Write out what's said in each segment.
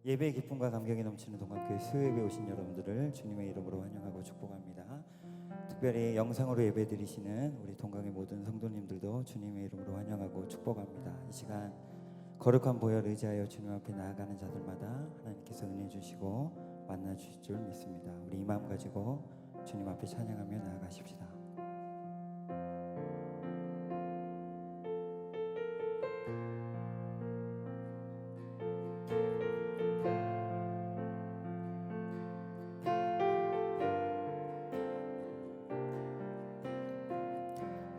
예배의 기쁨과 감격이 넘치는 동학교회 수요예배 오신 여러분들을 주님의 이름으로 환영하고 축복합니다. 특별히 영상으로 예배드리시는 우리 동강의 모든 성도님들도 주님의 이름으로 환영하고 축복합니다. 이 시간 거룩한 보혈 의지하여 주님 앞에 나아가는 자들마다 하나님께서 은혜 주시고 만나 주실 줄 믿습니다. 우리 이 마음 가지고 주님 앞에 찬양하며 나아가십시다.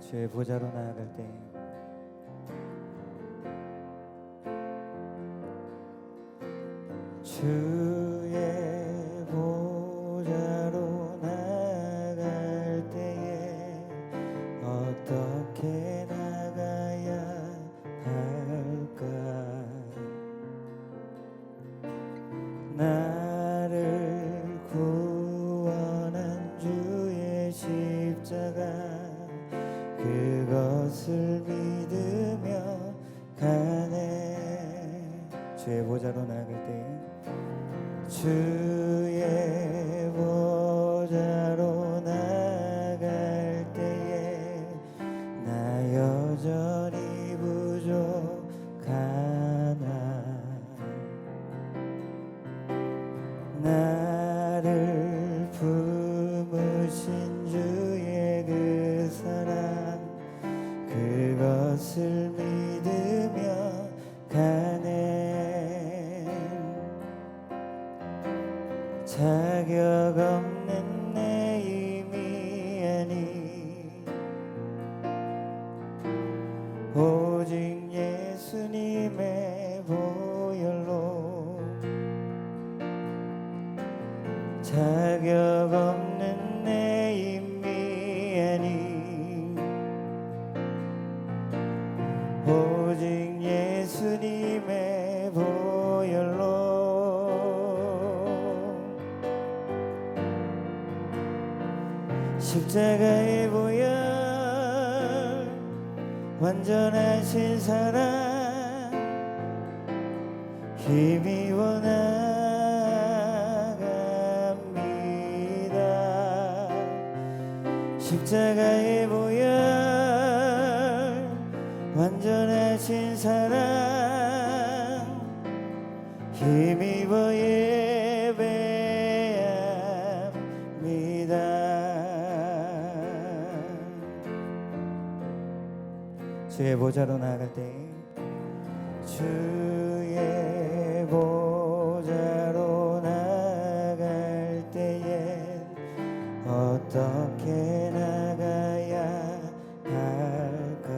주의 보좌로 나아갈 때 주의 보좌로 나아갈 때에 어떻게 나가야 할까? 나를 구원한 주의 십자가 그것을 믿으며 가네. 주의 보좌로 나아갈 때 주의 보좌로 나아갈 때에 나 여전히 부족하나 나를 품으신 주의 그 사랑 그것을 믿으며 가네. 자격 없는 내 힘이 아니 오직 예수님의 보혈로 자격 없는 내 힘이 아니 오직 예수님의 보혈로 십자가의 보혈 완전하신 사랑 힘입어 나갑니다. 십자가의 보혈 완전하신 사랑 힘입어 예배합니다. 주의 보좌로 나아갈 때 주의 보좌로 나아갈 때에 어떻게 나가야 할까?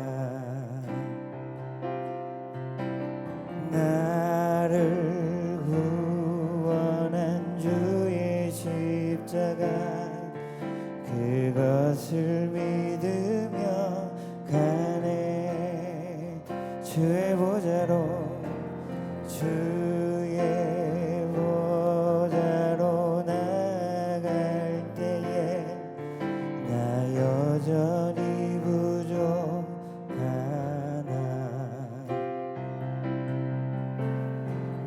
나를 구원한 주의 십자가 그것을 믿으며 가네. 주의 보좌로 주의 보좌로 나아갈 때에 나 여전히 부족하나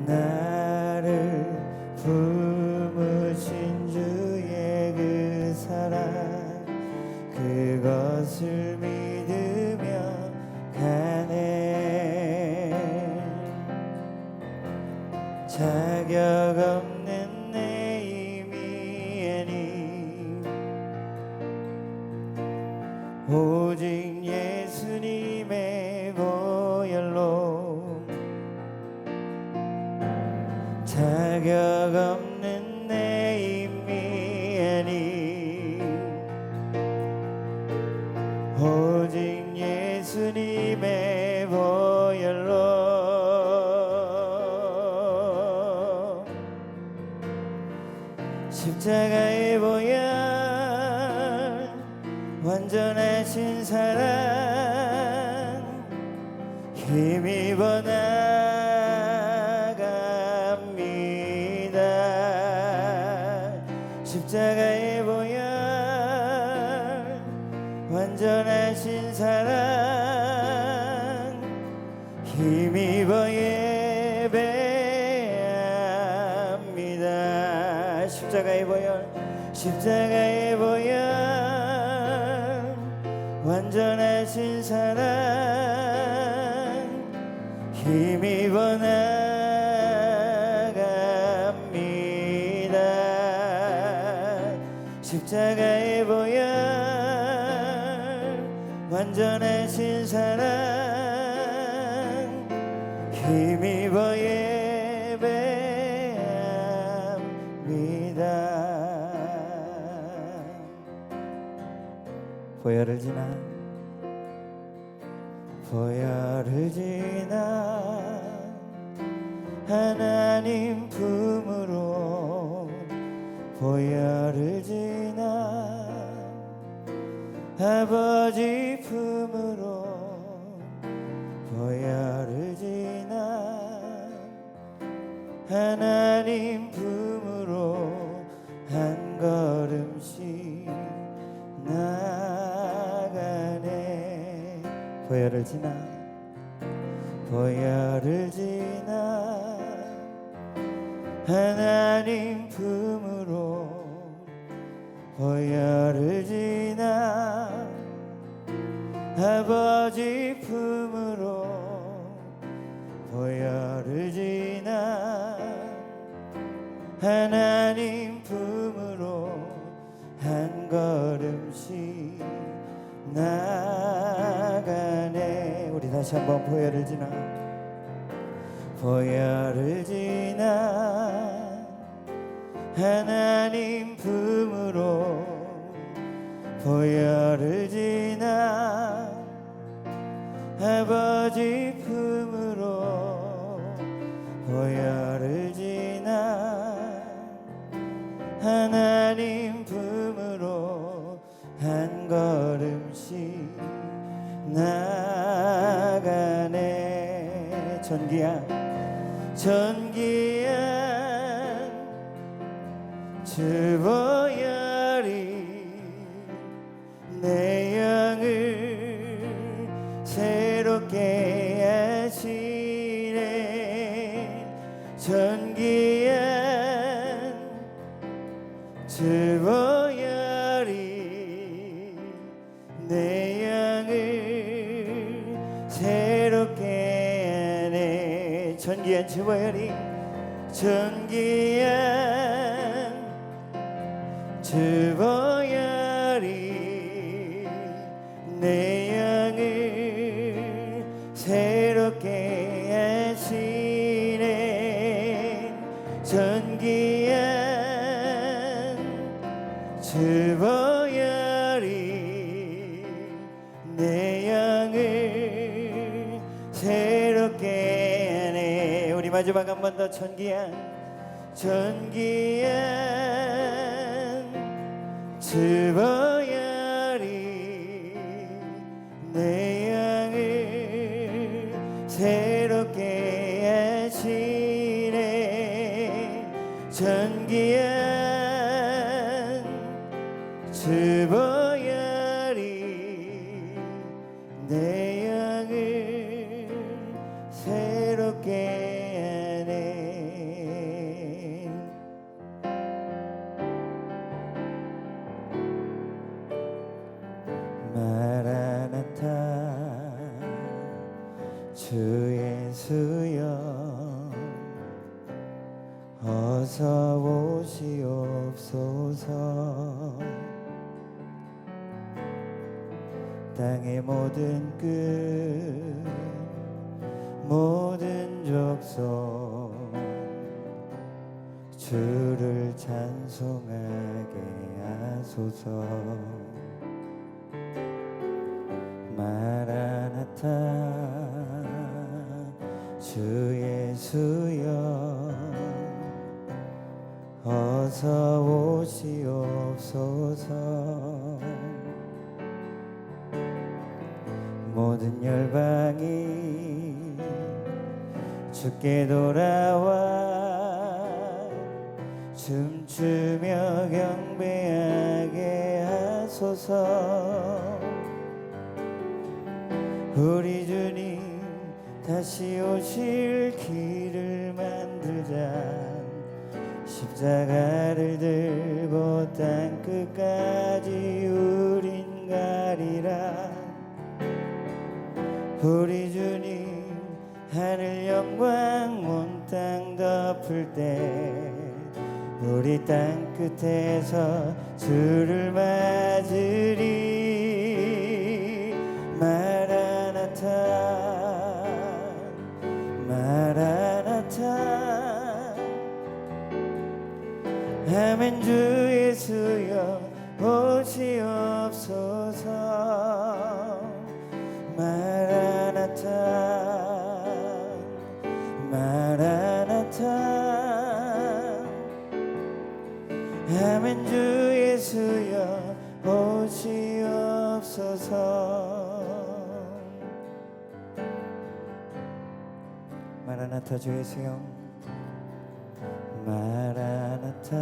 나를 품으신 주의 그 사랑 그것을 믿으며 가네. 자격 없는 내 힘이 아니 오직 예수님의 보혈로 자격 없는 내 힘이 아니 오직 예수님의 보혈로 십자가의 보혈 완전하신 사랑 힘입어 나갑니다. 십자가의 보혈 완전하신 사랑 힘입어 예배합니다. 십자가의 보혈 십자가의 보혈 완전하신 사랑 힘입어 나갑니다. 십자가의 보혈 완전하신 사랑 힘입어 예배합니다. 보혈을 지나 보혈을 지나 하나님 품으로 보혈을 지나 아버지 품으로 보혈을 지나 하나님 품으로 한 걸음씩 나가네. 보혈을 지나 보혈을 지나 하나님 품으로 보혈을 지나 아버지 품으로 보혈을 지나 하나님 품으로 한 걸음씩 나가네. 우리 다시 한번 보혈을 지나 보혈을 지나 하나님 품으로 보혈을 지나 아버지 품으로 보혈을 지나 하나님 품으로 한 걸음씩 나가네. 전기한 주 보혈이 내 영을 새롭게 하시네. 전기한 주 보혈이 내 영을 새롭게 하네. 전기한 주 보혈이 전기한 주 보혈이 내 영을 새롭게 하시네. 전기한 주 보혈이 내 영을 새롭게 하네. 우리 마지막 한 번 더 전기한 주 보혈이 내 영을 새롭게 하시네. 전기한 주 보혈이 내 영을 새롭게 마라나타 주 예수여 어서 오시옵소서. 땅의 모든 끝 모든 족속 주를 찬송하게 하소서. 마라나타 주 예수여 어서 오시옵소서. 모든 열방이 주께 돌아와 춤추며 경배하게 하소서. 우리 주님 다시 오실 길을 만들자. 십자가를 땅끝까지 우린 가리라. 우리 주님 하늘 영광 온 땅 덮을 때 우리 땅끝에서 주를 맞으리. 마라나타 마라나타. 아멘. 주 예수여 오시옵소서. 마라나타 마라나타. 아멘. 주 예수여 오시옵소서. 마라나타. 주 예수여 마라나타.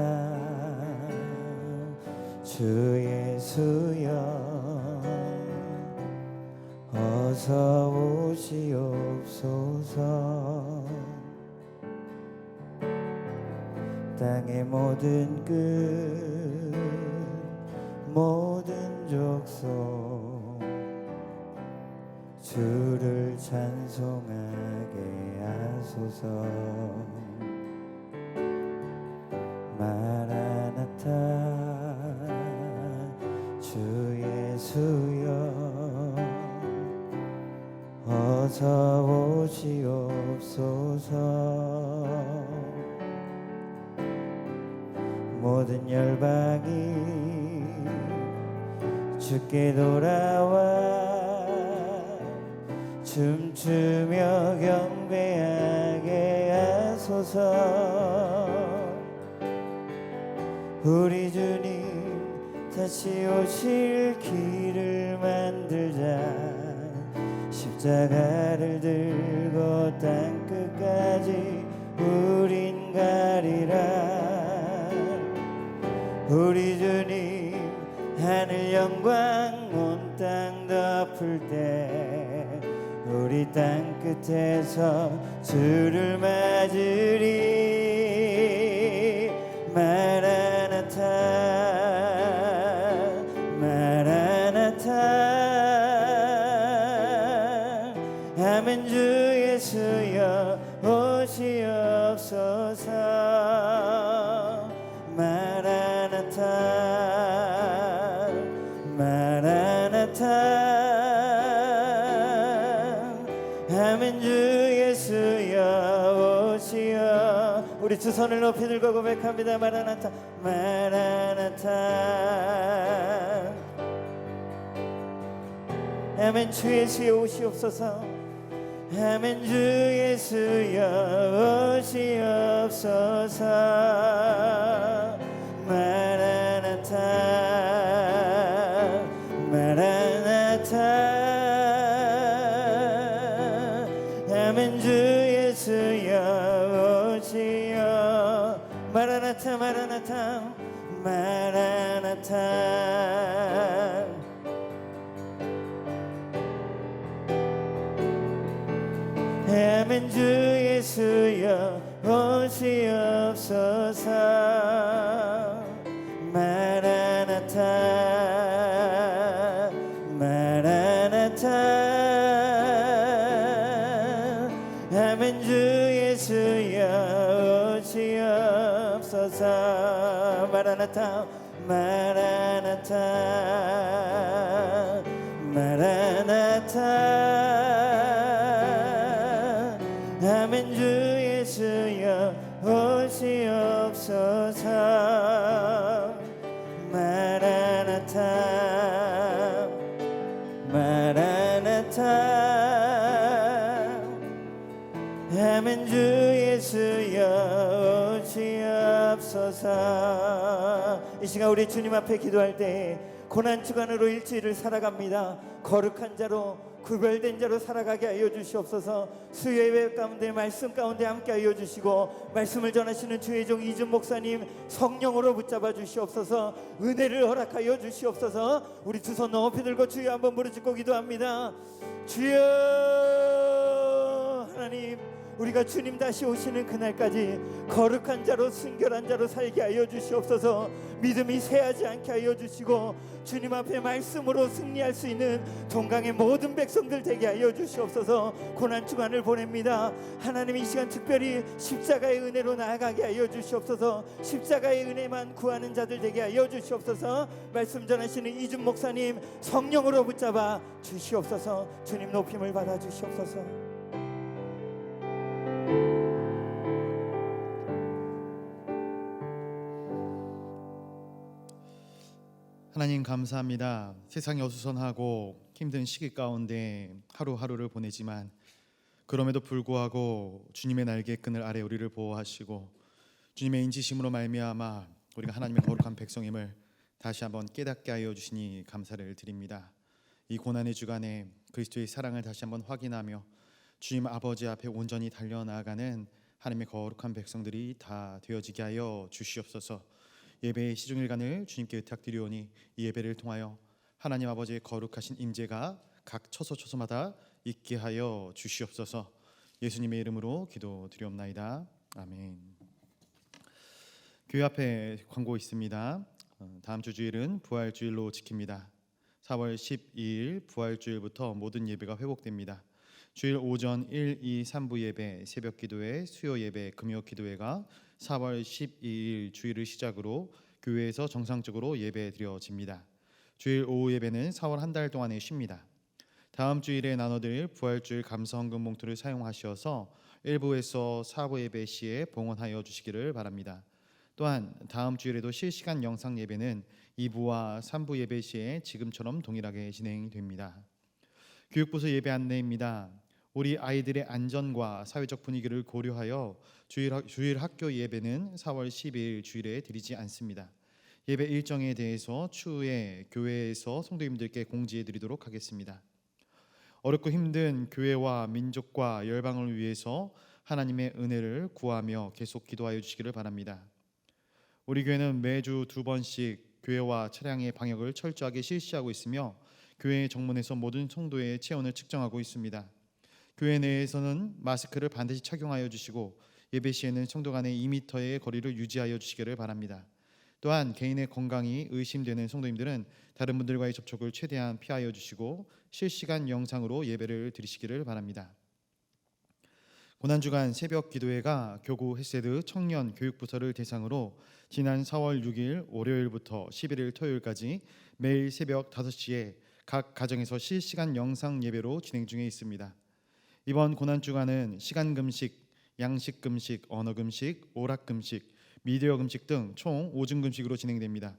주 예수여 어서 오시옵소서. 땅의 모든 끝 모든 족속 주를 찬송하게 하소서. 마라나타. 주 예수여 어서 오시옵소서. 모든 열방이 주께 돌아와 춤추며 경배하게 하소서. 우리 주님 다시 오실 길을 만들자. 십자가를 들고 땅끝까지 우린 가리라. 우리 주님 하늘 영광 온 땅 덮을 때 우리 땅끝에서 주를 맞으리. 마라나타 마라나타. 아멘. 주 예수여 오시옵소서. 마라나타 마라나타. 아멘. 주 예수여 오시어. 우리 두 손을 높이 들고 고백합니다. 마라나타 마라나타. 아멘. 주 예수여 오시옵소서. 아멘. 주 예수여 오시옵소서. 마라나타 마라나타. 아멘. 주 예수여 오시어. 마라나타 마라나타 마라나타. 아멘. 주 예수여 오시옵소서. 마라나타 마라나타. 아멘. 주 예수여 오시옵소서. 마라나타 마라나타 마라나타. 아멘. 주 예수여 오시옵소서. 마라나타 마라나타. 아멘. 주 예수여 오시옵소서. 이 시간 우리 주님 앞에 기도할 때 고난 주간으로 일주일을 살아갑니다. 거룩한 자로 구별된 자로 살아가게 하여 주시옵소서. 수요예배 가운데 말씀 가운데 함께 하여 주시고 말씀을 전하시는 주의 종 이준 목사님 성령으로 붙잡아 주시옵소서. 은혜를 허락하여 주시옵소서. 우리 두 손 높이 들고 주여 한번 부르짖고 기도합니다. 주여 하나님 우리가 주님 다시 오시는 그날까지 거룩한 자로 순결한 자로 살게 하여 주시옵소서. 믿음이 쇠하지 않게 하여 주시고 주님 앞에 말씀으로 승리할 수 있는 동강의 모든 백성들 되게 하여 주시옵소서. 고난 주간을 보냅니다. 하나님 이 시간 특별히 십자가의 은혜로 나아가게 하여 주시옵소서. 십자가의 은혜만 구하는 자들 되게 하여 주시옵소서. 말씀 전하시는 이준 목사님 성령으로 붙잡아 주시옵소서. 주님 높임을 받아 주시옵소서. 하나님 감사합니다. 세상이 어수선하고 힘든 시기 가운데 하루하루를 보내지만 그럼에도 불구하고 주님의 날개 끈을 아래 우리를 보호하시고 주님의 인지심으로 말미암아 우리가 하나님의 거룩한 백성임을 다시 한번 깨닫게 하여 주시니 감사를 드립니다. 이 고난의 주간에 그리스도의 사랑을 다시 한번 확인하며 주님 아버지 앞에 온전히 달려나가는 하나님의 거룩한 백성들이 다 되어지게 하여 주시옵소서. 예배의 시중일간을 주님께 의탁드리오니 이 예배를 통하여 하나님 아버지의 거룩하신 임재가 각 처소처소마다 있게 하여 주시옵소서. 예수님의 이름으로 기도드리옵나이다. 아멘. 교회 앞에 광고 있습니다. 다음 주 주일은 부활주일로 지킵니다. 4월 12일 부활주일부터 모든 예배가 회복됩니다. 주일 오전 1, 2, 3부 예배, 새벽 기도회, 수요 예배, 금요 기도회가 4월 12일 주일을 시작으로 교회에서 정상적으로 예배 드려집니다. 주일 오후 예배는 4월 한 달 동안에 쉽니다. 다음 주일에 나눠드릴 부활주일 감사 헌금 봉투를 사용하셔서 1부에서 4부 예배 시에 봉헌하여 주시기를 바랍니다. 또한 다음 주일에도 실시간 영상 예배는 2부와 3부 예배 시에 지금처럼 동일하게 진행됩니다. 교육부서 예배 안내입니다. 우리 아이들의 안전과 사회적 분위기를 고려하여 주일 학교 예배는 4월 12일 주일에 드리지 않습니다. 예배 일정에 대해서 추후에 교회에서 성도님들께 공지해 드리도록 하겠습니다. 어렵고 힘든 교회와 민족과 열방을 위해서 하나님의 은혜를 구하며 계속 기도하여 주시기를 바랍니다. 우리 교회는 매주 2번씩 교회와 차량의 방역을 철저하게 실시하고 있으며 교회 정문에서 모든 성도의 체온을 측정하고 있습니다. 교회 내에서는 마스크를 반드시 착용하여 주시고 예배 시에는 성도 간의 2m의 거리를 유지하여 주시기를 바랍니다. 또한 개인의 건강이 의심되는 성도님들은 다른 분들과의 접촉을 최대한 피하여 주시고 실시간 영상으로 예배를 드리시기를 바랍니다. 고난주간 새벽 기도회가 교구 헤세드 청년 교육부서를 대상으로 지난 4월 6일 월요일부터 11일 토요일까지 매일 새벽 5시에 각 가정에서 실시간 영상 예배로 진행 중에 있습니다. 이번 고난주간은 시간 금식, 양식 금식, 언어 금식, 오락 금식, 미디어 금식 등 총 5중 금식으로 진행됩니다.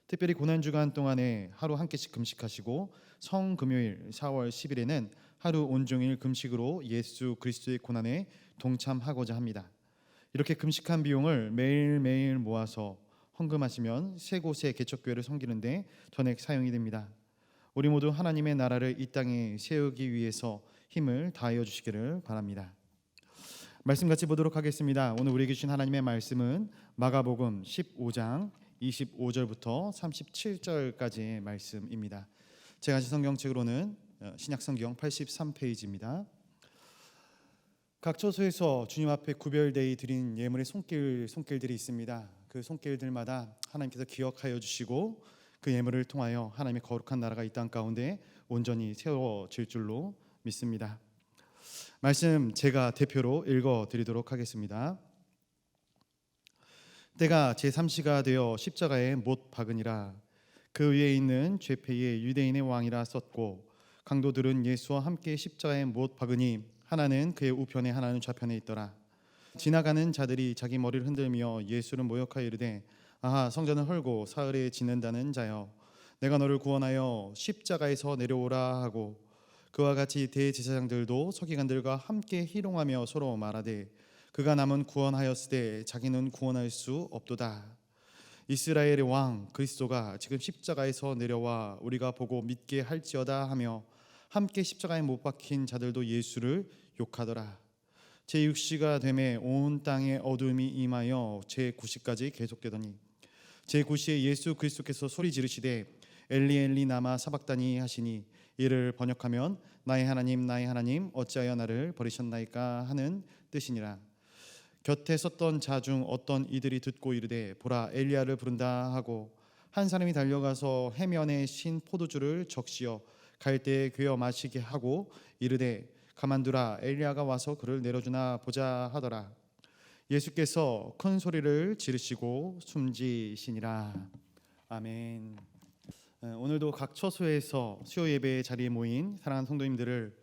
특별히 고난주간 동안에 하루 한 끼씩 금식하시고 성금요일 4월 10일에는 하루 온종일 금식으로 예수 그리스도의 고난에 동참하고자 합니다. 이렇게 금식한 비용을 매일매일 모아서 헌금하시면 세 곳의 개척교회를 섬기는데 전액 사용이 됩니다. 우리 모두 하나님의 나라를 이 땅에 세우기 위해서 힘을 다하여 주시기를 바랍니다. 말씀 같이 보도록 하겠습니다. 오늘 우리에게 주신 하나님의 말씀은 마가복음 15장 25절부터 37절까지의 말씀입니다. 제가 가진 성경책으로는 신약성경 83페이지입니다. 각 처소에서 주님 앞에 구별되이 드린 예물의 손길들이 있습니다. 그 손길들마다 하나님께서 기억하여 주시고 그 예물을 통하여 하나님의 거룩한 나라가 이 땅 가운데 온전히 세워질 줄로 믿습니다. 말씀 제가 대표로 읽어드리도록 하겠습니다. 때가 제3시가 되어 십자가에 못 박으니라. 그 위에 있는 죄패의 유대인의 왕이라 썼고 강도들은 예수와 함께 십자가에 못 박으니 하나는 그의 우편에 하나는 좌편에 있더라. 지나가는 자들이 자기 머리를 흔들며 예수를 모욕하여 이르되 아하 성전을 헐고 사흘에 짓는다는 자여 내가 너를 구원하여 십자가에서 내려오라 하고 그와 같이 대제사장들도 서기관들과 함께 희롱하며 서로 말하되 그가 남은 구원하였으되 자기는 구원할 수 없도다. 이스라엘의 왕 그리스도가 지금 십자가에서 내려와 우리가 보고 믿게 할지어다 하며 함께 십자가에 못 박힌 자들도 예수를 욕하더라. 제6시가 되매 온 땅에 어둠이 임하여 제9시까지 계속되더니 제9시에 예수 그리스도께서 소리 지르시되 엘리 엘리 나마 사박다니 하시니 이를 번역하면 나의 하나님 어찌하여 나를 버리셨나이까 하는 뜻이니라. 곁에 섰던 자 중 어떤 이들이 듣고 이르되 보라 엘리야를 부른다 하고 한 사람이 달려가서 해면에 신 포도주를 적시어 갈대에 괴어 마시게 하고 이르되 가만두라 엘리야가 와서 그를 내려주나 보자 하더라. 예수께서 큰 소리를 지르시고 숨지시니라. 아멘. 오늘도 각 처소에서 수요 예배 자리에 모인 사랑하는 성도님들을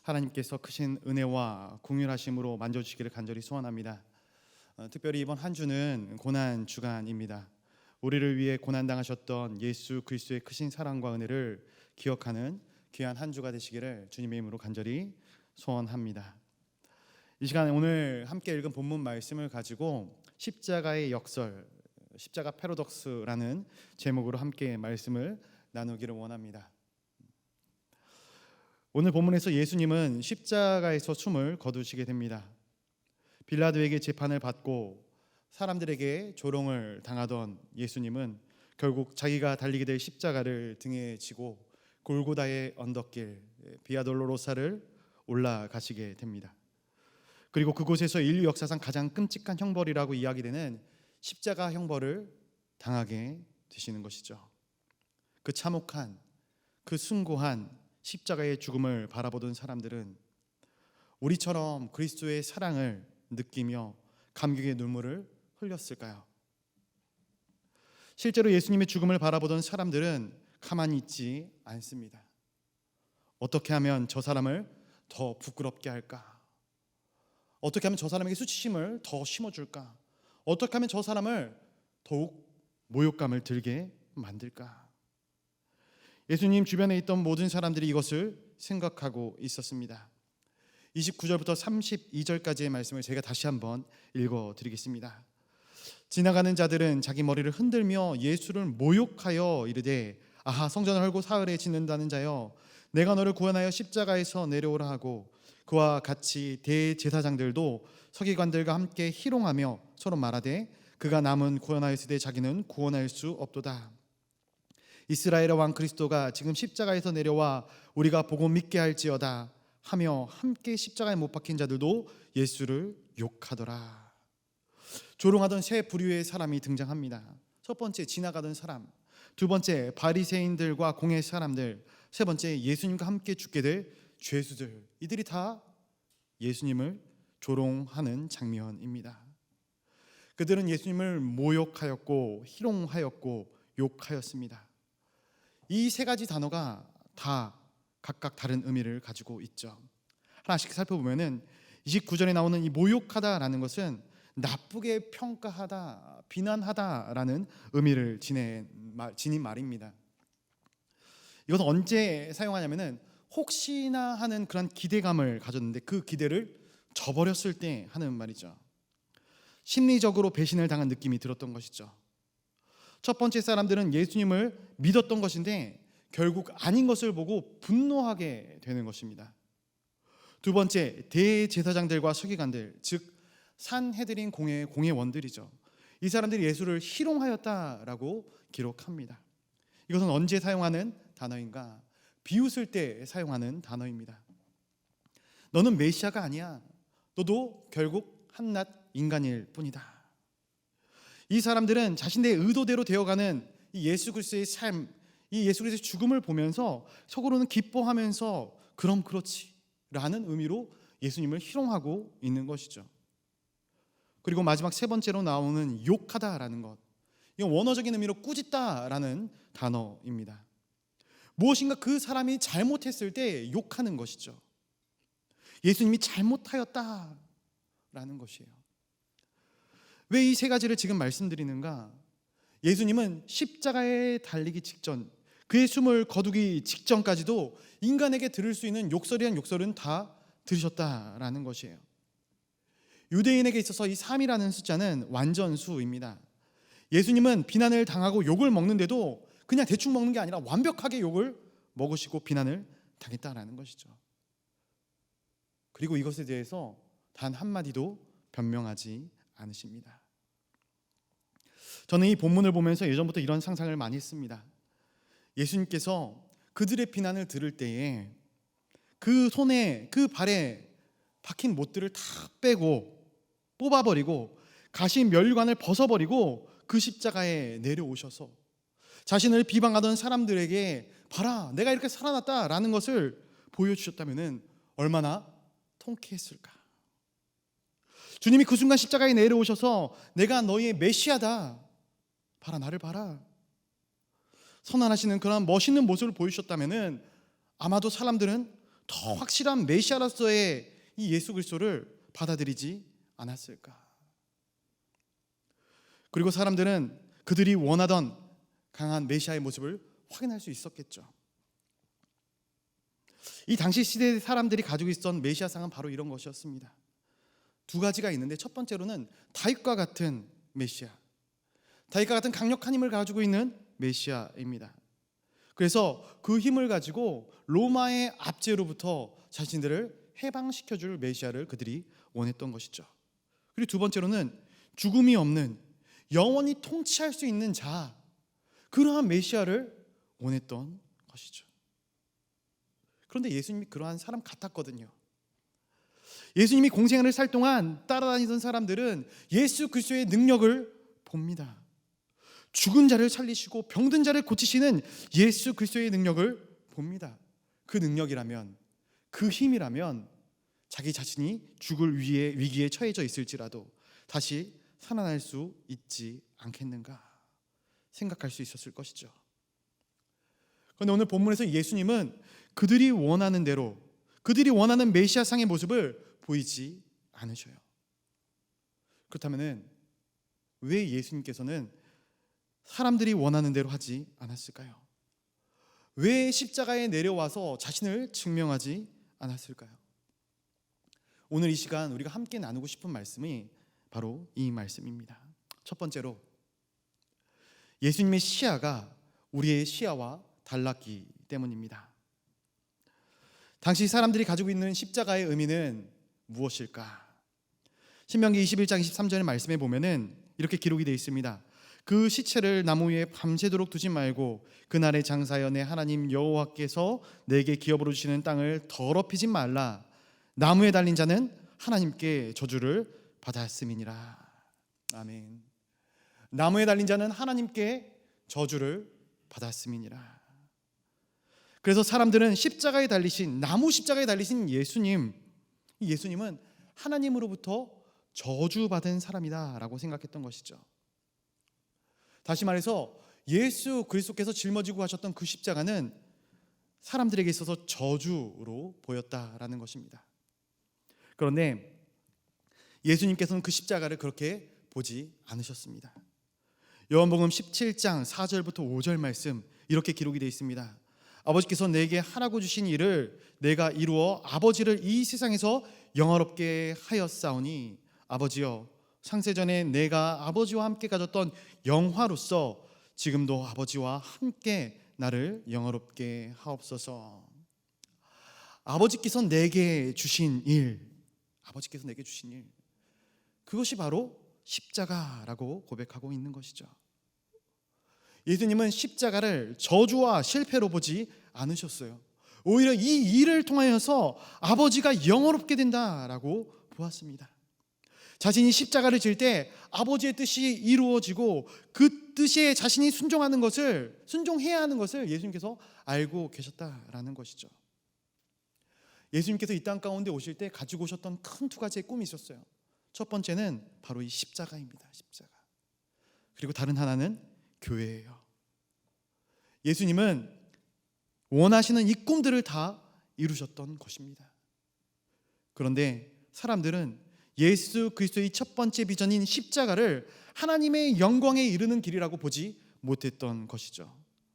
하나님께서 크신 은혜와 공률하심으로 만져주시기를 간절히 소원합니다. 특별히 이번 한 주는 고난 주간입니다. 우리를 위해 고난당하셨던 예수 그리스도의 크신 사랑과 은혜를 기억하는 귀한 한 주가 되시기를 주님의 이름으로 간절히 소원합니다. 이 시간에 오늘 함께 읽은 본문 말씀을 가지고 십자가의 역설, 십자가 패러독스라는 제목으로 함께 말씀을 나누기를 원합니다. 오늘 본문에서 예수님은 십자가에서 숨을 거두시게 됩니다. 빌라도에게 재판을 받고 사람들에게 조롱을 당하던 예수님은 결국 자기가 달리게 될 십자가를 등에 지고 골고다의 언덕길 비아돌로로사를 올라가시게 됩니다. 그리고 그곳에서 인류 역사상 가장 끔찍한 형벌이라고 이야기되는 십자가 형벌을 당하게 되시는 것이죠. 그 참혹한, 그 숭고한 십자가의 죽음을 바라보던 사람들은 우리처럼 그리스도의 사랑을 느끼며 감격의 눈물을 흘렸을까요? 실제로 예수님의 죽음을 바라보던 사람들은 가만히 있지 않습니다. 어떻게 하면 저 사람을 더 부끄럽게 할까? 어떻게 하면 저 사람에게 수치심을 더 심어줄까? 어떻게 하면 저 사람을 더욱 모욕감을 들게 만들까? 예수님 주변에 있던 모든 사람들이 이것을 생각하고 있었습니다. 29절부터 32절까지의 말씀을 제가 다시 한번 읽어드리겠습니다. 지나가는 자들은 자기 머리를 흔들며 예수를 모욕하여 이르되 아하 성전을 헐고 사흘에 짓는다는 자여 내가 너를 구원하여 십자가에서 내려오라 하고 그와 같이 대제사장들도 서기관들과 함께 희롱하며 서로 말하되 그가 남은 구원하였으되 자기는 구원할 수 없도다. 이스라엘의 왕 그리스도가 지금 십자가에서 내려와 우리가 보고 믿게 할지어다 하며 함께 십자가에 못 박힌 자들도 예수를 욕하더라. 조롱하던 세 부류의 사람이 등장합니다. 첫 번째 지나가던 사람, 두 번째 바리새인들과 공회 사람들, 세 번째 예수님과 함께 죽게 될 죄수들. 이들이 다 예수님을 조롱하는 장면입니다. 그들은 예수님을 모욕하였고 희롱하였고 욕하였습니다. 이 세 가지 단어가 다 각각 다른 의미를 가지고 있죠. 하나씩 살펴보면은 29절에 나오는 이 모욕하다라는 것은 나쁘게 평가하다, 비난하다라는 의미를 지닌 말입니다. 이것은 언제 사용하냐면은 혹시나 하는 그런 기대감을 가졌는데 그 기대를 저버렸을 때 하는 말이죠. 심리적으로 배신을 당한 느낌이 들었던 것이죠. 첫 번째 사람들은 예수님을 믿었던 것인데 결국 아닌 것을 보고 분노하게 되는 것입니다. 두 번째 대제사장들과 서기관들, 즉 산헤드린 공회원들이죠. 이 사람들이 예수를 희롱하였다라고 기록합니다. 이것은 언제 사용하는 단어인가? 비웃을 때 사용하는 단어입니다. 너는 메시아가 아니야. 너도 결국 한낱 인간일 뿐이다. 이 사람들은 자신의 의도대로 되어가는 이 예수 그리스도의 삶, 이 예수 그리스도의 죽음을 보면서 속으로는 기뻐하면서 그럼 그렇지 라는 의미로 예수님을 희롱하고 있는 것이죠. 그리고 마지막 세 번째로 나오는 욕하다라는 것, 이건 원어적인 의미로 꾸짖다라는 단어입니다. 무엇인가 그 사람이 잘못했을 때 욕하는 것이죠. 예수님이 잘못하였다라는 것이에요. 왜 이 세 가지를 지금 말씀드리는가? 예수님은 십자가에 달리기 직전, 그의 숨을 거두기 직전까지도 인간에게 들을 수 있는 욕설이란 욕설은 다 들으셨다라는 것이에요. 유대인에게 있어서 이 3이라는 숫자는 완전수입니다. 예수님은 비난을 당하고 욕을 먹는데도 그냥 대충 먹는 게 아니라 완벽하게 욕을 먹으시고 비난을 당했다라는 것이죠. 그리고 이것에 대해서 단 한마디도 변명하지 않으십니다. 저는 이 본문을 보면서 예전부터 이런 상상을 많이 했습니다. 예수님께서 그들의 비난을 들을 때에 그 손에 그 발에 박힌 못들을 다 빼고 뽑아버리고 가시 멸관을 벗어버리고 그 십자가에 내려오셔서 자신을 비방하던 사람들에게 봐라, 내가 이렇게 살아났다라는 것을 보여주셨다면 얼마나 통쾌했을까. 주님이 그 순간 십자가에 내려오셔서 내가 너희의 메시아다, 봐라, 나를 봐라, 선언하시는 그런 멋있는 모습을 보여주셨다면 아마도 사람들은 더 확실한 메시아로서의 이 예수 그리스도를 받아들이지 않았을까. 그리고 사람들은 그들이 원하던 강한 메시아의 모습을 확인할 수 있었겠죠. 이 당시 시대의 사람들이 가지고 있었던 메시아상은 바로 이런 것이었습니다. 두 가지가 있는데, 첫 번째로는 다윗과 같은 메시아, 다윗과 같은 강력한 힘을 가지고 있는 메시아입니다. 그래서 그 힘을 가지고 로마의 압제로부터 자신들을 해방시켜줄 메시아를 그들이 원했던 것이죠. 그리고 두 번째로는 죽음이 없는 영원히 통치할 수 있는 자, 그러한 메시아를 원했던 것이죠. 그런데 예수님이 그러한 사람 같았거든요. 예수님이 공생애를 살 동안 따라다니던 사람들은 예수 그리스도의 능력을 봅니다. 죽은 자를 살리시고 병든 자를 고치시는 예수 그리스도의 능력을 봅니다. 그 능력이라면, 그 힘이라면 자기 자신이 죽을 위기에 처해져 있을지라도 다시 살아날 수 있지 않겠는가 생각할 수 있었을 것이죠. 그런데 오늘 본문에서 예수님은 그들이 원하는 대로, 그들이 원하는 메시아상의 모습을 보이지 않으셔요. 그렇다면 왜 예수님께서는 사람들이 원하는 대로 하지 않았을까요? 왜 십자가에 내려와서 자신을 증명하지 않았을까요? 오늘 이 시간 우리가 함께 나누고 싶은 말씀이 바로 이 말씀입니다. 첫 번째로, 예수님의 시야가 우리의 시야와 달랐기 때문입니다. 당시 사람들이 가지고 있는 십자가의 의미는 무엇일까? 신명기 21장 23절의 말씀에 보면은 이렇게 기록이 되어 있습니다. 그 시체를 나무 위에 밤새도록 두지 말고 그날의 장사여 내 하나님 여호와께서 내게 기업으로 주시는 땅을 더럽히지 말라. 나무에 달린 자는 하나님께 저주를 받았음이니라. 아멘. 나무에 달린 자는 하나님께 저주를 받았음이니라. 그래서 사람들은 십자가에 달리신, 나무 십자가에 달리신 예수님은 하나님으로부터 저주받은 사람이다라고 생각했던 것이죠. 다시 말해서 예수 그리스도께서 짊어지고 가셨던 그 십자가는 사람들에게 있어서 저주로 보였다라는 것입니다. 그런데 예수님께서는 그 십자가를 그렇게 보지 않으셨습니다. 요한복음 17장 4절부터 5절 말씀 이렇게 기록이 되어 있습니다. 아버지께서 내게 하라고 주신 일을 내가 이루어 아버지를 이 세상에서 영화롭게 하였사오니 아버지여, 창세전에 내가 아버지와 함께 가졌던 영화로서 지금도 아버지와 함께 나를 영화롭게 하옵소서. 아버지께서 내게 주신 일, 그것이 바로 십자가라고 고백하고 있는 것이죠. 예수님은 십자가를 저주와 실패로 보지 않으셨어요. 오히려 이 일을 통하여서 아버지가 영화롭게 된다라고 보았습니다. 자신이 십자가를 질 때 아버지의 뜻이 이루어지고 그 뜻에 자신이 순종해야 하는 것을 예수님께서 알고 계셨다라는 것이죠. 예수님께서 이 땅 가운데 오실 때 가지고 오셨던 큰 두 가지의 꿈이 있었어요. 첫 번째는 바로 이 십자가입니다. 십자가. 그리고 다른 하나는 교회예요. 예수님은 원하시는 이 꿈들을 다 이루셨던 것입니다. 그런데 사람들은 예수 그리스도의 첫 번째 비전인 십자가를 하나님의 영광에 이르는 길이라고 보지 못했던 것이죠.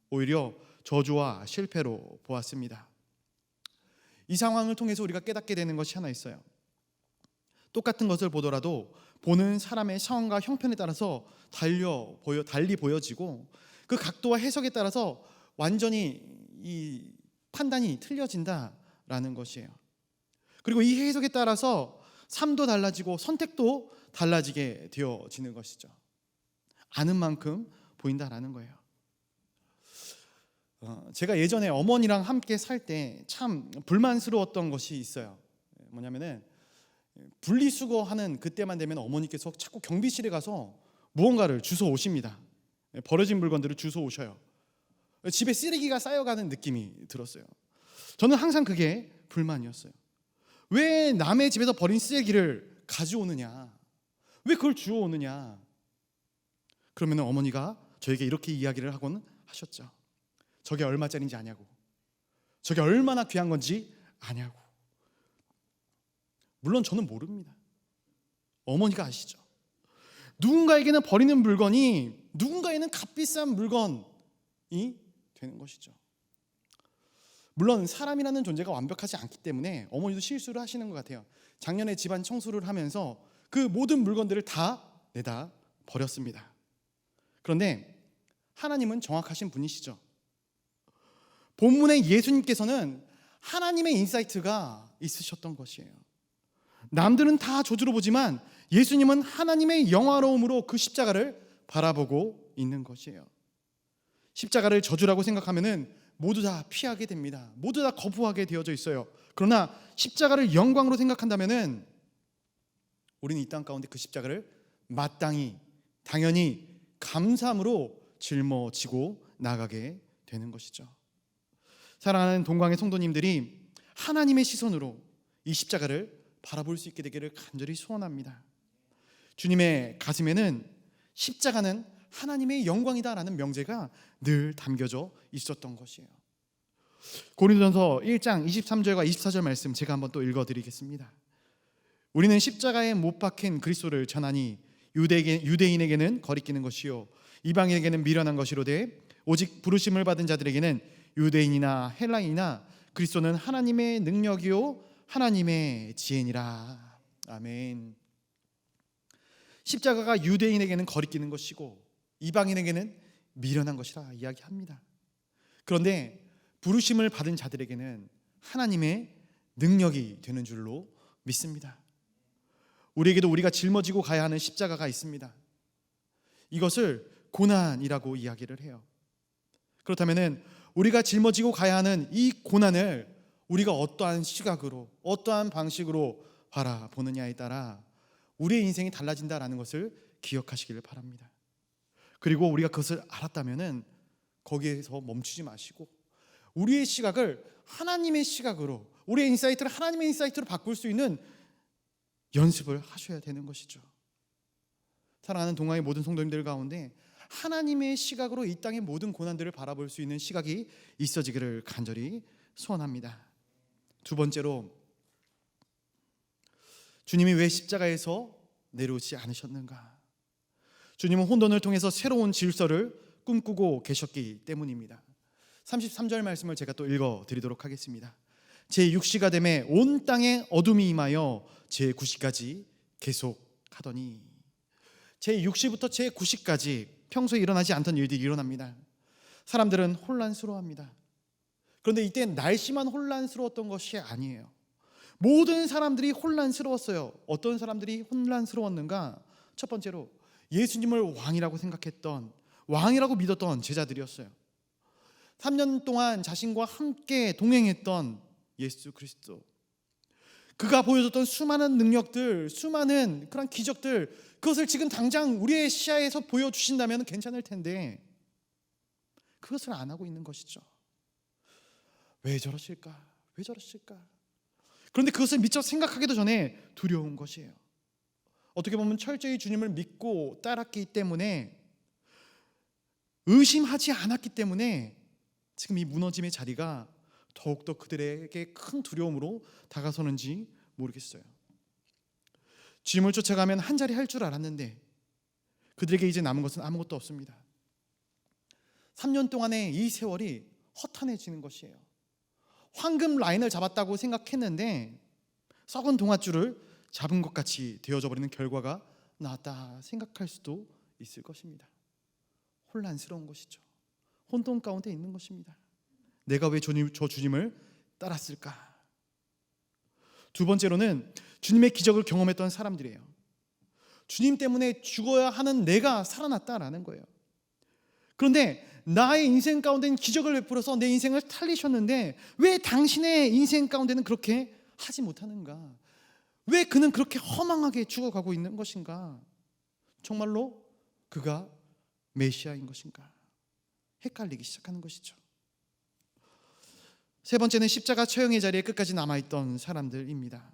오히려 저주와 실패로 보았습니다. 이 상황을 통해서 우리가 깨닫게 되는 것이 하나 있어요. 똑같은 것을 보더라도 보는 사람의 상황과 형편에 따라서 달리 보여지고 그 각도와 해석에 따라서 완전히 이 판단이 틀려진다라는 것이에요. 그리고 이 해석에 따라서 삶도 달라지고 선택도 달라지게 되어지는 것이죠. 아는 만큼 보인다라는 거예요. 제가 예전에 어머니랑 함께 살 때 참 불만스러웠던 것이 있어요. 뭐냐면은 분리수거하는 그때만 되면 어머니께서 자꾸 경비실에 가서 무언가를 주워 오십니다. 버려진 물건들을 주워 오셔요. 집에 쓰레기가 쌓여가는 느낌이 들었어요. 저는 항상 그게 불만이었어요. 왜 남의 집에서 버린 쓰레기를 가져오느냐? 왜 그걸 주워오느냐? 그러면 어머니가 저에게 이렇게 이야기를 하곤 하셨죠. 저게 얼마짜리인지 아냐고. 저게 얼마나 귀한 건지 아냐고. 물론 저는 모릅니다. 어머니가 아시죠. 누군가에게는 버리는 물건이 누군가에는 값비싼 물건이 되는 것이죠. 물론 사람이라는 존재가 완벽하지 않기 때문에 어머니도 실수를 하시는 것 같아요. 작년에 집안 청소를 하면서 그 모든 물건들을 다 내다 버렸습니다. 그런데 하나님은 정확하신 분이시죠. 본문의 예수님께서는 하나님의 인사이트가 있으셨던 것이에요. 남들은 다 저주로 보지만 예수님은 하나님의 영화로움으로 그 십자가를 바라보고 있는 것이에요. 십자가를 저주라고 생각하면은 모두 다 피하게 됩니다. 모두 다 거부하게 되어져 있어요. 그러나 십자가를 영광으로 생각한다면은 우리는 이 땅 가운데 그 십자가를 마땅히 당연히 감사함으로 짊어지고 나가게 되는 것이죠. 사랑하는 동광의 성도님들이 하나님의 시선으로 이 십자가를 바라볼 수 있게 되기를 간절히 소원합니다. 주님의 가슴에는 십자가는 하나님의 영광이다라는 명제가 늘 담겨져 있었던 것이에요. 고린도전서 1장 23절과 24절 말씀 제가 한번 또 읽어드리겠습니다. 우리는 십자가에 못 박힌 그리스도를 전하니 유대인에게는 거리끼는 것이요 이방인에게는 미련한 것이로되 오직 부르심을 받은 자들에게는 유대인이나 헬라인이나 그리스도는 하나님의 능력이요 하나님의 지혜니라. 아멘. 십자가가 유대인에게는 거리끼는 것이고 이방인에게는 미련한 것이라 이야기합니다. 그런데 부르심을 받은 자들에게는 하나님의 능력이 되는 줄로 믿습니다. 우리에게도 우리가 짊어지고 가야 하는 십자가가 있습니다. 이것을 고난이라고 이야기를 해요. 그렇다면 우리가 짊어지고 가야 하는 이 고난을 우리가 어떠한 시각으로 어떠한 방식으로 바라보느냐에 따라 우리의 인생이 달라진다라는 것을 기억하시기를 바랍니다. 그리고 우리가 그것을 알았다면 거기에서 멈추지 마시고 우리의 시각을 하나님의 시각으로, 우리의 인사이트를 하나님의 인사이트로 바꿀 수 있는 연습을 하셔야 되는 것이죠. 사랑하는 동아의 모든 성도님들 가운데 하나님의 시각으로 이 땅의 모든 고난들을 바라볼 수 있는 시각이 있어지기를 간절히 소원합니다. 두 번째로, 주님이 왜 십자가에서 내려오지 않으셨는가? 주님은 혼돈을 통해서 새로운 질서를 꿈꾸고 계셨기 때문입니다. 33절 말씀을 제가 또 읽어드리도록 하겠습니다. 제6시가 되매 온 땅에 어둠이 임하여 제9시까지 계속하더니, 제6시부터 제9시까지 평소에 일어나지 않던 일들이 일어납니다. 사람들은 혼란스러워합니다. 그런데 이때 날씨만 혼란스러웠던 것이 아니에요. 모든 사람들이 혼란스러웠어요. 어떤 사람들이 혼란스러웠는가? 첫 번째로 예수님을 왕이라고 생각했던, 왕이라고 믿었던 제자들이었어요. 3년 동안 자신과 함께 동행했던 예수 그리스도, 그가 보여줬던 수많은 능력들, 수많은 그런 기적들, 그것을 지금 당장 우리의 시야에서 보여주신다면 괜찮을 텐데 그것을 안 하고 있는 것이죠. 왜 저러실까? 왜 저러실까? 그런데 그것을 미처 생각하기도 전에 두려운 것이에요. 어떻게 보면 철저히 주님을 믿고 따랐기 때문에, 의심하지 않았기 때문에 지금 이 무너짐의 자리가 더욱더 그들에게 큰 두려움으로 다가서는지 모르겠어요. 주님을 쫓아가면 한 자리 할 줄 알았는데 그들에게 이제 남은 것은 아무것도 없습니다. 3년 동안의 이 세월이 허탄해지는 것이에요. 황금 라인을 잡았다고 생각했는데 썩은 동아줄을 잡은 것 같이 되어져 버리는 결과가 나왔다 생각할 수도 있을 것입니다. 혼란스러운 것이죠. 혼돈 가운데 있는 것입니다. 내가 왜 저 주님을 따랐을까? 두 번째로는 주님의 기적을 경험했던 사람들이에요. 주님 때문에 죽어야 하는 내가 살아났다라는 거예요. 그런데 나의 인생 가운데는 기적을 베풀어서 내 인생을 살리셨는데 왜 당신의 인생 가운데는 그렇게 하지 못하는가? 왜 그는 그렇게 허망하게 죽어가고 있는 것인가? 정말로 그가 메시아인 것인가? 헷갈리기 시작하는 것이죠. 세 번째는 십자가 처형의 자리에 끝까지 남아있던 사람들입니다.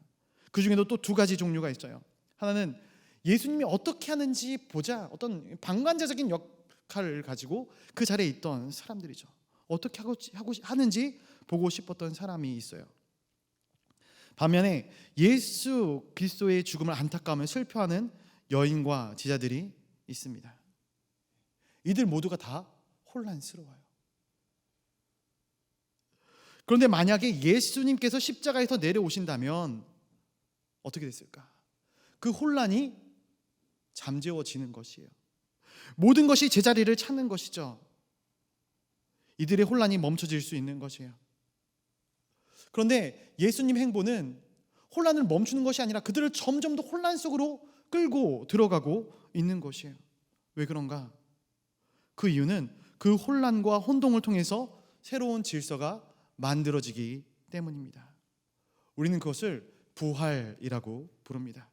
그 중에도 또 두 가지 종류가 있어요. 하나는 예수님이 어떻게 하는지 보자, 어떤 방관자적인 역할을 가지고 그 자리에 있던 사람들이죠. 어떻게 하는지 보고 싶었던 사람이 있어요. 반면에 예수 그리스도의 죽음을 안타까우며 슬퍼하는 여인과 제자들이 있습니다. 이들 모두가 다 혼란스러워요. 그런데 만약에 예수님께서 십자가에서 내려오신다면 어떻게 됐을까? 그 혼란이 잠재워지는 것이에요. 모든 것이 제자리를 찾는 것이죠. 이들의 혼란이 멈춰질 수 있는 것이에요. 그런데 예수님 행보는 혼란을 멈추는 것이 아니라 그들을 점점 더 혼란 속으로 끌고 들어가고 있는 것이에요. 왜 그런가? 그 이유는 그 혼란과 혼동을 통해서 새로운 질서가 만들어지기 때문입니다. 우리는 그것을 부활이라고 부릅니다.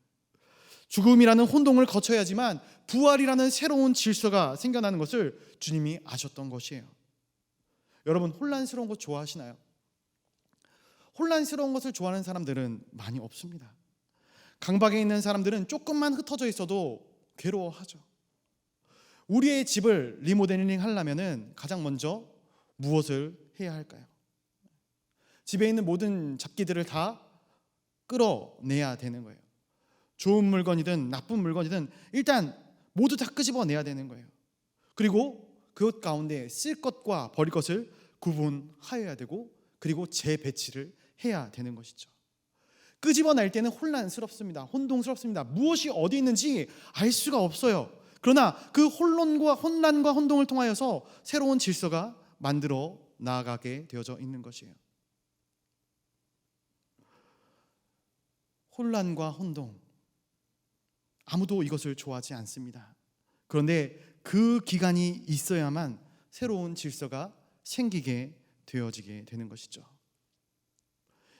죽음이라는 혼동을 거쳐야지만 부활이라는 새로운 질서가 생겨나는 것을 주님이 아셨던 것이에요. 여러분, 혼란스러운 것 좋아하시나요? 혼란스러운 것을 좋아하는 사람들은 많이 없습니다. 강박에 있는 사람들은 조금만 흩어져 있어도 괴로워하죠. 우리의 집을 리모델링 하려면 가장 먼저 무엇을 해야 할까요? 집에 있는 모든 잡기들을 다 끌어내야 되는 거예요. 좋은 물건이든 나쁜 물건이든 일단 모두 다 끄집어내야 되는 거예요. 그리고 그것 가운데 쓸 것과 버릴 것을 구분하여야 되고, 그리고 재배치를 해야 되는 것이죠. 끄집어낼 때는 혼란스럽습니다. 혼동스럽습니다. 무엇이 어디 있는지 알 수가 없어요. 그러나 그 혼란과 혼동을 통하여서 새로운 질서가 만들어 나아가게 되어져 있는 것이에요. 혼란과 혼동, 아무도 이것을 좋아하지 않습니다. 그런데 그 기간이 있어야만 새로운 질서가 생기게 되어지게 되는 것이죠.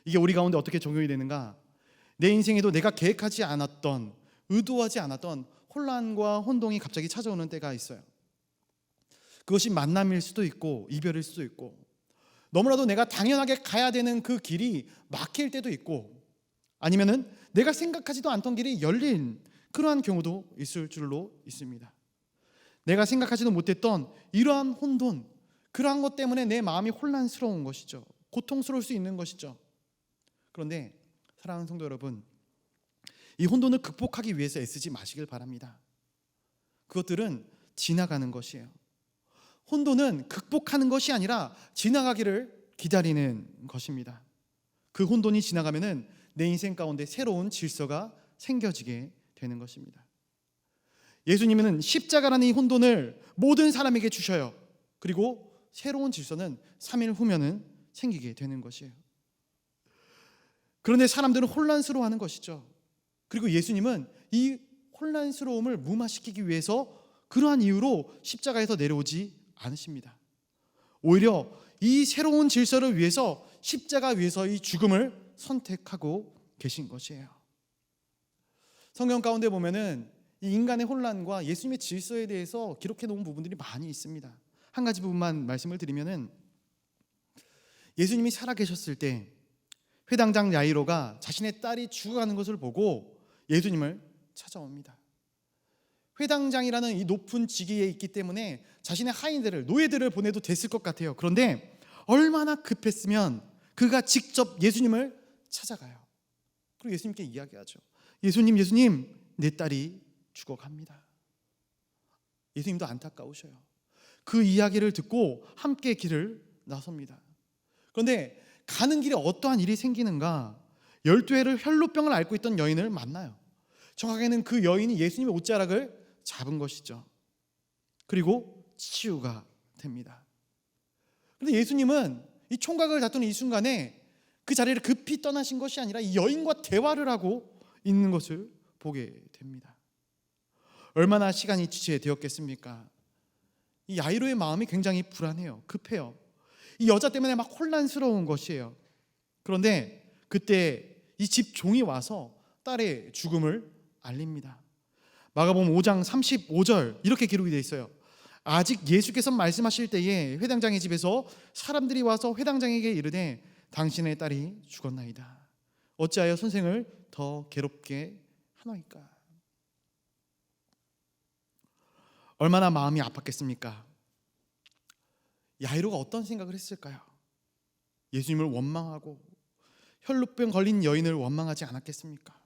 이게 우리 가운데 어떻게 적용이 되는가? 내 인생에도 내가 계획하지 않았던, 의도하지 않았던 혼란과 혼동이 갑자기 찾아오는 때가 있어요. 그것이 만남일 수도 있고 이별일 수도 있고, 너무나도 내가 당연하게 가야 되는 그 길이 막힐 때도 있고, 아니면은 내가 생각하지도 않던 길이 열린 그러한 경우도 있을 줄로 있습니다. 내가 생각하지도 못했던 이러한 혼돈, 그러한 것 때문에 내 마음이 혼란스러운 것이죠. 고통스러울 수 있는 것이죠. 그런데 사랑하는 성도 여러분, 이 혼돈을 극복하기 위해서 애쓰지 마시길 바랍니다. 그것들은 지나가는 것이에요. 혼돈은 극복하는 것이 아니라 지나가기를 기다리는 것입니다. 그 혼돈이 지나가면은 내 인생 가운데 새로운 질서가 생겨지게 되는 것입니다. 예수님은 십자가라는 이 혼돈을 모든 사람에게 주셔요. 그리고 새로운 질서는 3일 후면은 생기게 되는 것이에요. 그런데 사람들은 혼란스러워하는 것이죠. 그리고 예수님은 이 혼란스러움을 무마시키기 위해서 그러한 이유로 십자가에서 내려오지 않으십니다. 오히려 이 새로운 질서를 위해서 십자가 위에서 이 죽음을 선택하고 계신 것이에요. 성경 가운데 보면은 이 인간의 혼란과 예수님의 질서에 대해서 기록해 놓은 부분들이 많이 있습니다. 한 가지 부분만 말씀을 드리면은, 예수님이 살아계셨을 때 회당장 야이로가 자신의 딸이 죽어가는 것을 보고 예수님을 찾아옵니다. 회당장이라는 이 높은 직위에 있기 때문에 자신의 하인들을, 노예들을 보내도 됐을 것 같아요. 그런데 얼마나 급했으면 그가 직접 예수님을 찾아가요. 그리고 예수님께 이야기하죠. 예수님, 내 딸이 죽어갑니다. 예수님도 안타까우셔요. 그 이야기를 듣고 함께 길을 나섭니다. 그런데 가는 길에 어떠한 일이 생기는가? 12해를 혈루병을 앓고 있던 여인을 만나요. 정확하게는 그 여인이 예수님의 옷자락을 잡은 것이죠. 그리고 치유가 됩니다. 그런데 예수님은 이 총각을 다투는 이 순간에 그 자리를 급히 떠나신 것이 아니라 이 여인과 대화를 하고 있는 것을 보게 됩니다. 얼마나 시간이 지체되었겠습니까? 이 야이로의 마음이 굉장히 불안해요. 급해요. 이 여자 때문에 막 혼란스러운 것이에요. 그런데 그때 이 집 종이 와서 딸의 죽음을 알립니다. 마가복음 5장 35절 이렇게 기록이 되어 있어요. 아직 예수께서 말씀하실 때에 회당장의 집에서 사람들이 와서 회당장에게 이르되 당신의 딸이 죽었나이다. 어찌하여 선생을 더 괴롭게 하나이까? 얼마나 마음이 아팠겠습니까? 야이로가 어떤 생각을 했을까요? 예수님을 원망하고 혈루병 걸린 여인을 원망하지 않았겠습니까?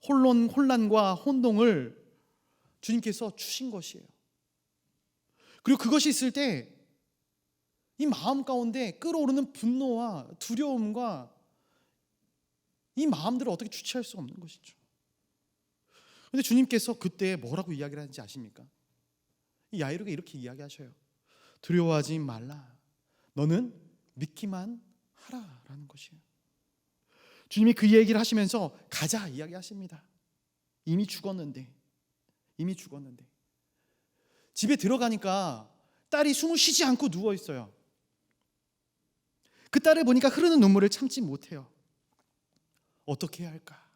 혼란과 혼동을 주님께서 주신 것이에요. 그리고 그것이 있을 때 이 마음 가운데 끓어오르는 분노와 두려움과 이 마음들을 어떻게 주체할 수 없는 것이죠. 그런데 주님께서 그때 뭐라고 이야기를 하는지 아십니까? 이 야이로가 이렇게 이야기하셔요. 두려워하지 말라. 너는 믿기만 하라라는 것이에요. 주님이 그 얘기를 하시면서 가자 이야기하십니다. 이미 죽었는데 집에 들어가니까 딸이 숨을 쉬지 않고 누워 있어요. 그 딸을 보니까 흐르는 눈물을 참지 못해요. 어떻게 해야 할까?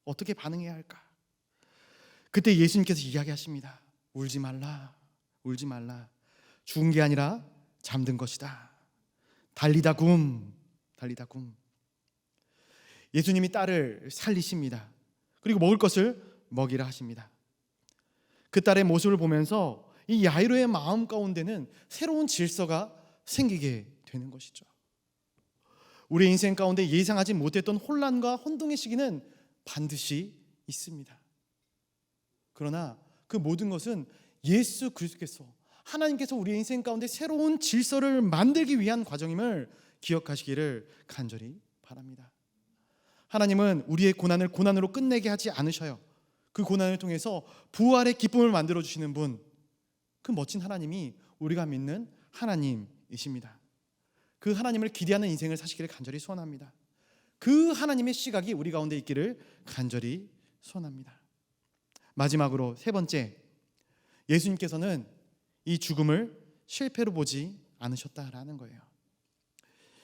어떻게 반응해야 할까? 그때 예수님께서 이야기하십니다. 울지 말라. 죽은 게 아니라 잠든 것이다. 달리다 굼. 예수님이 딸을 살리십니다. 그리고 먹을 것을 먹이라 하십니다. 그 딸의 모습을 보면서 이 야이로의 마음 가운데는 새로운 질서가 생기게 되는 것이죠. 우리 인생 가운데 예상하지 못했던 혼란과 혼동의 시기는 반드시 있습니다. 그러나 그 모든 것은 예수 그리스도께서 하나님께서 우리 인생 가운데 새로운 질서를 만들기 위한 과정임을 기억하시기를 간절히 바랍니다. 하나님은 우리의 고난을 고난으로 끝내게 하지 않으셔요. 그 고난을 통해서 부활의 기쁨을 만들어 주시는 분, 그 멋진 하나님이 우리가 믿는 하나님이십니다. 그 하나님을 기대하는 인생을 사시기를 간절히 소원합니다. 그 하나님의 시각이 우리 가운데 있기를 간절히 소원합니다. 마지막으로 세 번째, 예수님께서는 이 죽음을 실패로 보지 않으셨다라는 거예요.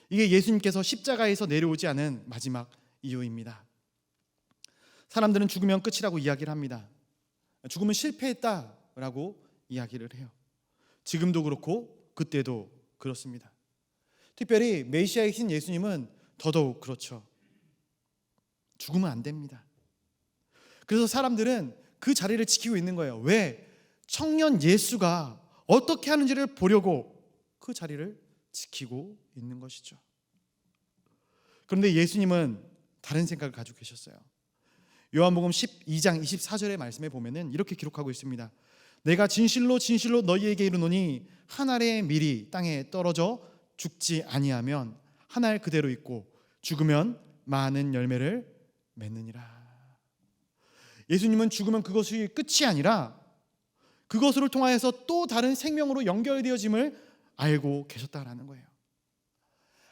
이게 예수님께서 십자가에서 내려오지 않은 마지막 이유입니다. 사람들은 죽으면 끝이라고 이야기를 합니다. 죽음은 실패했다라고 이야기를 해요. 지금도 그렇고 그때도 그렇습니다. 특별히 메시아이신 예수님은 더더욱 그렇죠. 죽으면 안 됩니다. 그래서 사람들은 그 자리를 지키고 있는 거예요. 왜? 청년 예수가 어떻게 하는지를 보려고 그 자리를 지키고 있는 것이죠. 그런데 예수님은 다른 생각을 가지고 계셨어요. 요한복음 12장 24절의 말씀에 보면은 이렇게 기록하고 있습니다. 내가 진실로 너희에게 이르노니 한 알의 밀이 땅에 떨어져 죽지 아니하면 한 알 그대로 있고 죽으면 많은 열매를 맺느니라. 예수님은 죽으면 그것이 끝이 아니라 그것을 통하여서 또 다른 생명으로 연결되어짐을 알고 계셨다라는 거예요.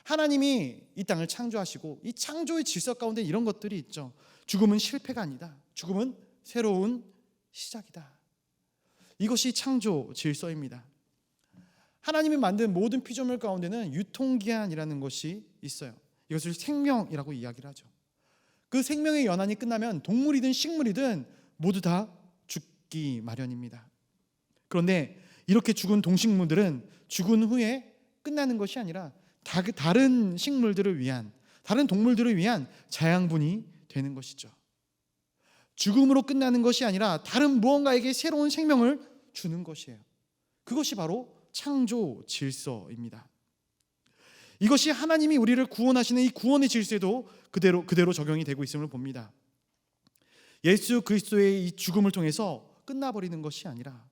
하나님이 이 땅을 창조하시고 이 창조의 질서 가운데 이런 것들이 있죠. 죽음은 실패가 아니다. 죽음은 새로운 시작이다. 이것이 창조 질서입니다. 하나님이 만든 모든 피조물 가운데는 유통기한이라는 것이 있어요. 이것을 생명이라고 이야기를 하죠. 그 생명의 연한이 끝나면 동물이든 식물이든 모두 다 죽기 마련입니다. 그런데 이렇게 죽은 동식물들은 죽은 후에 끝나는 것이 아니라 다른 식물들을 위한, 다른 동물들을 위한 자양분이 되는 것이죠. 죽음으로 끝나는 것이 아니라 다른 무언가에게 새로운 생명을 주는 것이에요. 그것이 바로 창조 질서입니다. 이것이 하나님이 우리를 구원하시는 이 구원의 질서에도 그대로 적용이 되고 있음을 봅니다. 예수 그리스도의 이 죽음을 통해서 끝나버리는 것이 아니라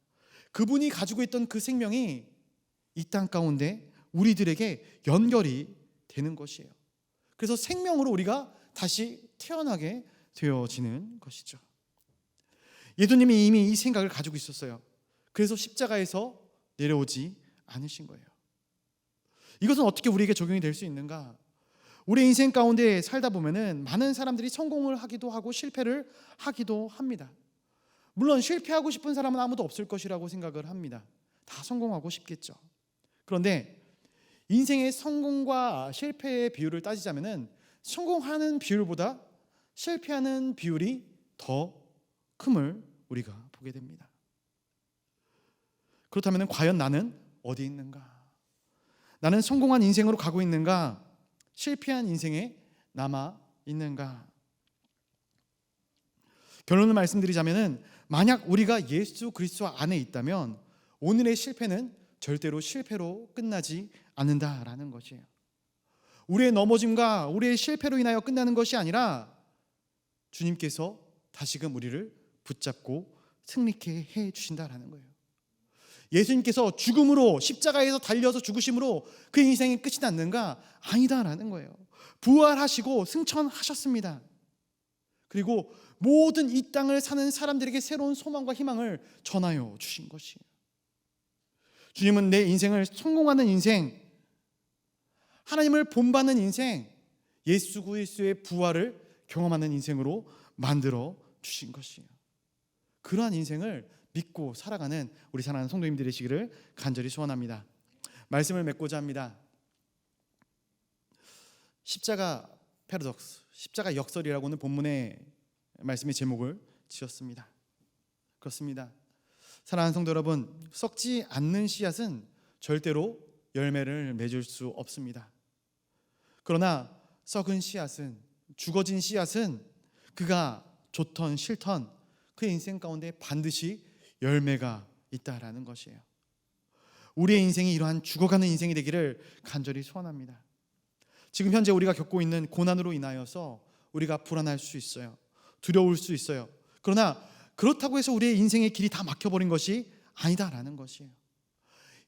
그분이 가지고 있던 그 생명이 이 땅 가운데 우리들에게 연결이 되는 것이에요. 그래서 생명으로 우리가 다시 태어나게 되어지는 것이죠. 예수님이 이미 이 생각을 가지고 있었어요. 그래서 십자가에서 내려오지 않으신 거예요. 이것은 어떻게 우리에게 적용이 될 수 있는가? 우리 인생 가운데 살다 보면은 많은 사람들이 성공을 하기도 하고 실패를 하기도 합니다. 물론 실패하고 싶은 사람은 아무도 없을 것이라고 생각을 합니다. 다 성공하고 싶겠죠. 그런데 인생의 성공과 실패의 비율을 따지자면은 성공하는 비율보다 실패하는 비율이 더 큼을 우리가 보게 됩니다. 그렇다면 과연 나는 어디 있는가? 나는 성공한 인생으로 가고 있는가? 실패한 인생에 남아 있는가? 결론을 말씀드리자면은 만약 우리가 예수 그리스도 안에 있다면 오늘의 실패는 절대로 실패로 끝나지 않는다라는 것이에요. 우리의 넘어짐과 우리의 실패로 인하여 끝나는 것이 아니라 주님께서 다시금 우리를 붙잡고 승리케 해 주신다라는 거예요. 예수님께서 죽음으로 십자가에서 달려서 죽으심으로 그 인생이 끝이 났는가? 아니다라는 거예요. 부활하시고 승천하셨습니다. 그리고 모든 이 땅을 사는 사람들에게 새로운 소망과 희망을 전하여 주신 것이에요. 주님은 내 인생을 성공하는 인생, 하나님을 본받는 인생, 예수 그리스도의 부활을 경험하는 인생으로 만들어 주신 것이에요. 그러한 인생을 믿고 살아가는 우리 사랑하는 성도님들 되시기를 간절히 소원합니다. 말씀을 맺고자 합니다. 십자가 패러독스, 십자가 역설이라고는 본문의 말씀의 제목을 지었습니다. 그렇습니다. 사랑하는 성도 여러분, 썩지 않는 씨앗은 절대로 열매를 맺을 수 없습니다. 그러나 썩은 씨앗은, 죽어진 씨앗은 그가 좋던 싫던 그 인생 가운데 반드시 열매가 있다라는 것이에요. 우리의 인생이 이러한 죽어가는 인생이 되기를 간절히 소원합니다. 지금 현재 우리가 겪고 있는 고난으로 인하여서 우리가 불안할 수 있어요. 두려울 수 있어요. 그러나 그렇다고 해서 우리의 인생의 길이 다 막혀버린 것이 아니다라는 것이에요.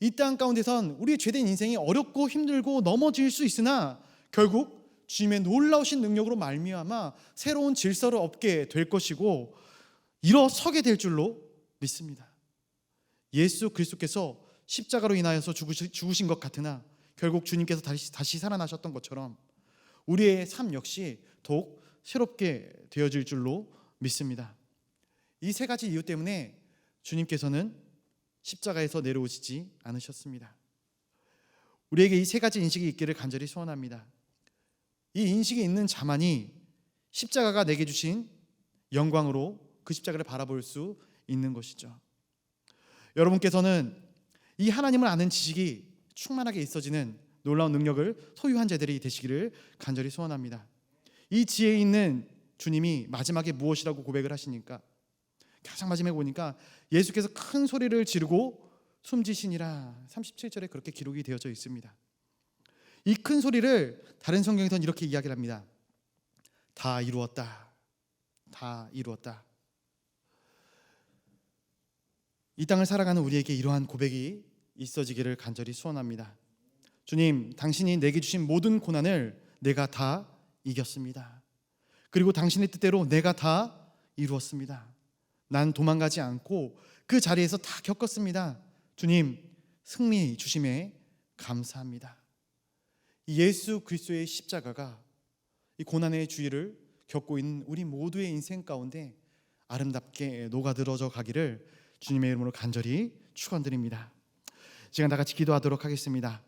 이 땅 가운데선 우리의 죄된 인생이 어렵고 힘들고 넘어질 수 있으나 결국 주님의 놀라우신 능력으로 말미암아 새로운 질서를 얻게 될 것이고 일어서게 될 줄로 믿습니다. 예수 그리스도께서 십자가로 인하여서 죽으신 것 같으나 결국 주님께서 다시 살아나셨던 것처럼 우리의 삶 역시 더욱 새롭게 되어질 줄로 믿습니다. 이 세 가지 이유 때문에 주님께서는 십자가에서 내려오시지 않으셨습니다. 우리에게 이 세 가지 인식이 있기를 간절히 소원합니다. 이 인식이 있는 자만이 십자가가 내게 주신 영광으로 그 십자가를 바라볼 수 있는 것이죠. 여러분께서는 이 하나님을 아는 지식이 충만하게 있어지는 놀라운 능력을 소유한 자들이 되시기를 간절히 소원합니다. 이 지혜에 있는 주님이 마지막에 무엇이라고 고백을 하시니까 가장 마지막에 보니까 예수께서 큰 소리를 지르고 숨지시니라 37절에 그렇게 기록이 되어져 있습니다. 이 큰 소리를 다른 성경에서는 이렇게 이야기를 합니다. 다 이루었다. 다 이루었다. 이 땅을 살아가는 우리에게 이러한 고백이 있어지기를 간절히 소원합니다. 주님, 당신이 내게 주신 모든 고난을 내가 다 이겼습니다. 그리고 당신의 뜻대로 내가 다 이루었습니다. 난 도망가지 않고 그 자리에서 다 겪었습니다. 주님, 승리 주심에 감사합니다. 예수 그리스도의 십자가가 이 고난의 주의를 겪고 있는 우리 모두의 인생 가운데 아름답게 녹아들어져 가기를 주님의 이름으로 간절히 축원드립니다. 시간 다 같이 기도하도록 하겠습니다.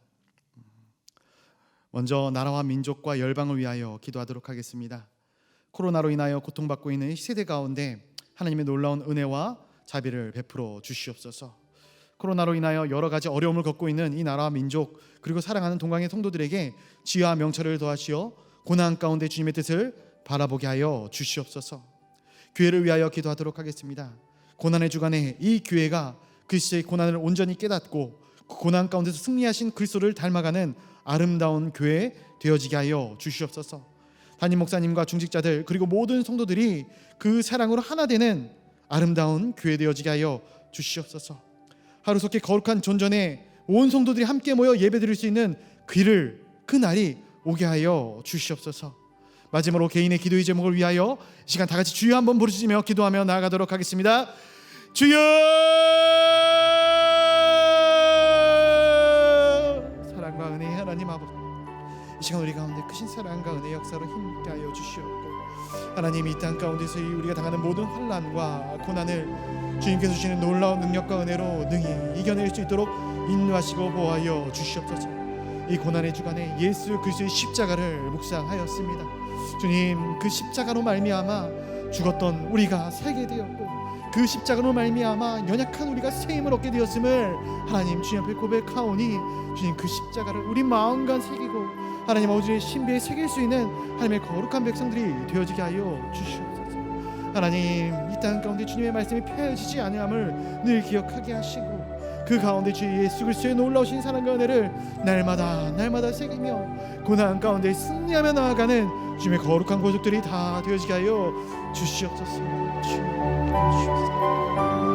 먼저 나라와 민족과 열방을 위하여 기도하도록 하겠습니다. 코로나로 인하여 고통받고 있는 시대 가운데 하나님의 놀라운 은혜와 자비를 베풀어 주시옵소서. 코로나로 인하여 여러 가지 어려움을 겪고 있는 이 나라와 민족 그리고 사랑하는 동강의 성도들에게 지혜와 명철을 더하시어 고난 가운데 주님의 뜻을 바라보게 하여 주시옵소서. 교회를 위하여 기도하도록 하겠습니다. 고난의 주간에 이 교회가 그리스도의 고난을 온전히 깨닫고 그 고난 가운데서 승리하신 그리스도를 닮아가는 아름다운 교회 되어지게 하여 주시옵소서. 담임 목사님과 중직자들 그리고 모든 성도들이 그 사랑으로 하나 되는 아름다운 교회 되어지게 하여 주시옵소서. 하루속히 거룩한 존전에 온 성도들이 함께 모여 예배드릴 수 있는 그 날이 오게 하여 주시옵소서. 마지막으로 개인의 기도의 제목을 위하여 이 시간 다 같이 주여 한번 부르짖으며 기도하며 나아가도록 하겠습니다. 주여! 사랑과 은혜의 하나님 아버지, 이 시간 우리 가운데 크신 사랑과 은혜 역사로 힘있게 하여 주시옵고, 하나님 이 땅 가운데서 우리가 당하는 모든 환난과 고난을 주님께서 주시는 놀라운 능력과 은혜로 능히 이겨낼 수 있도록 인도하시고 보호하여 주시옵소서. 이 고난의 주간에 예수 그리스도의 십자가를 묵상하였습니다. 주님, 그 십자가로 말미암아 죽었던 우리가 살게 되었고, 그 십자가로 말미암아 연약한 우리가 새 힘을 얻게 되었음을 하나님 주님 앞에 고백하오니, 주님 그 십자가를 우리 마음과 새기고 하나님 아버지의 신비에 새길 수 있는 하나님의 거룩한 백성들이 되어지게 하여 주시옵소서. 하나님 이 땅 가운데 주님의 말씀이 폐해지지 아니함을 늘 기억하게 하시고, 그 가운데 주 예수 그리스도의 놀라우신 사랑과 은혜를 날마다 새기며 고난 가운데 승리하며 나아가는 주님의 거룩한 고족들이 다 되어지게 하여 주시옵소서. 주여, 주옵소서.